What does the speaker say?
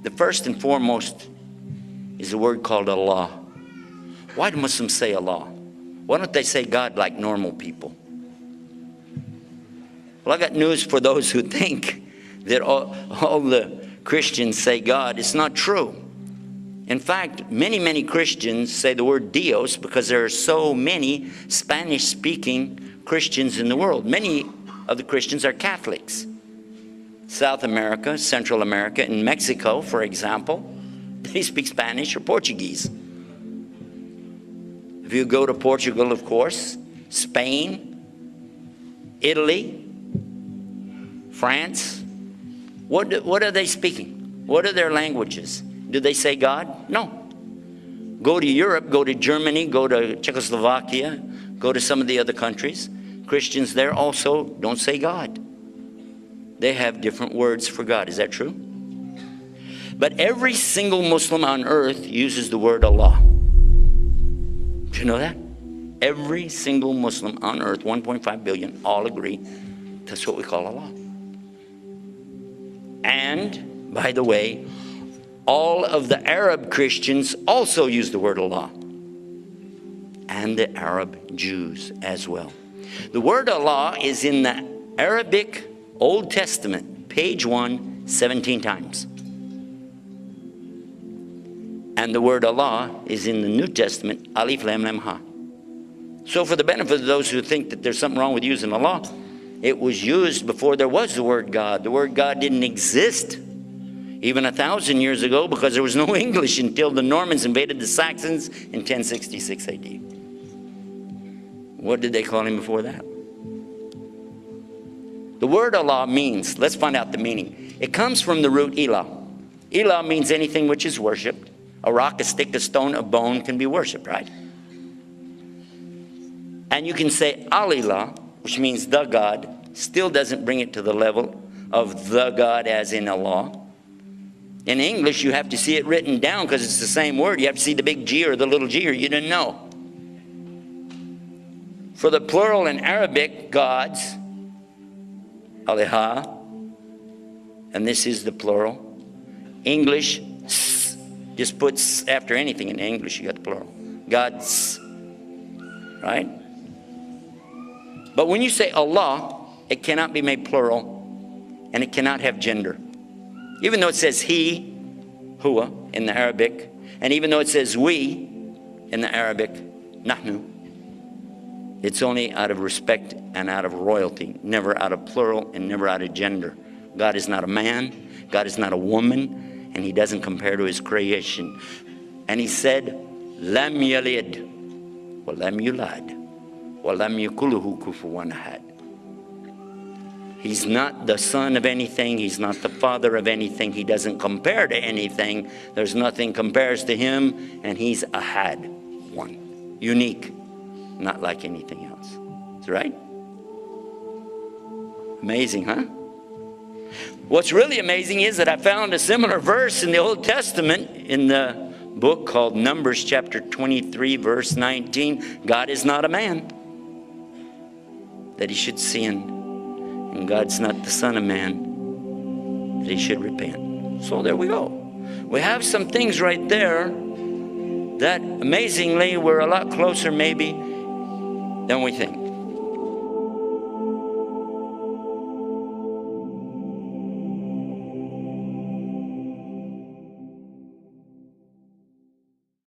The first and foremost is a word called Allah. Why do Muslims say Allah? Why don't they say God like normal people? Well, I got news for those who think that all the Christians say God. It's not true. In fact, many Christians say the word Dios because there are so many Spanish-speaking Christians in the world. Many of the Christians are Catholics. South America, Central America, and Mexico, for example, they speak Spanish or Portuguese. If you go to Portugal, of course, Spain, Italy, France, what are they speaking? What are their languages? Do they say God? No. Go to Europe, go to Germany, go to Czechoslovakia, go to some of the other countries. Christians there also don't say God. They have different words for God. Is that true? But every single Muslim on earth uses the word Allah. Do you know that? Every single Muslim on earth, 1.5 billion, all agree that's what we call Allah. And, by the way, all of the Arab Christians also use the word Allah. And the Arab Jews as well. The word Allah is in the Arabic Old Testament, page 1, 17 times. And the word Allah is in the New Testament, Alif Lam Lam Ha. So for the benefit of those who think that there's something wrong with using Allah, it was used before there was the word God. The word God didn't exist even 1,000 years ago because there was no English until the Normans invaded the Saxons in 1066 AD. What did they call him before that? The word Allah means, let's find out the meaning. It comes from the root ilah. Ilah means anything which is worshipped. A rock, a stick, a stone, a bone can be worshipped, right? And you can say Al-Ilah, which means the God, still doesn't bring it to the level of the God as in Allah. In English, you have to see it written down because it's the same word. You have to see the big G or the little G or you didn't know. For the plural in Arabic, gods, Aliha, and this is the plural. English, just puts after anything in English, you got the plural. Gods, right? But when you say Allah, it cannot be made plural, and it cannot have gender. Even though it says he, huwa, in the Arabic, and even though it says we, in the Arabic, nahnu, it's only out of respect and out of royalty, never out of plural and never out of gender. God is not a man, God is not a woman, and he doesn't compare to his creation. And he said, Lam yalid, wa lam yulad, wa lam yakuluhu kufuwan ahad. He's not the son of anything. He's not the father of anything. He doesn't compare to anything. There's nothing compares to him. And he's ahad, one, unique, not like anything else. That's right? Amazing, huh? What's really amazing is that I found a similar verse in the Old Testament in the book called Numbers chapter 23, verse 19. God is not a man that he should sin. And God's not the son of man that he should repent. So there we go. We have some things right there that amazingly we're a lot closer maybe than we think.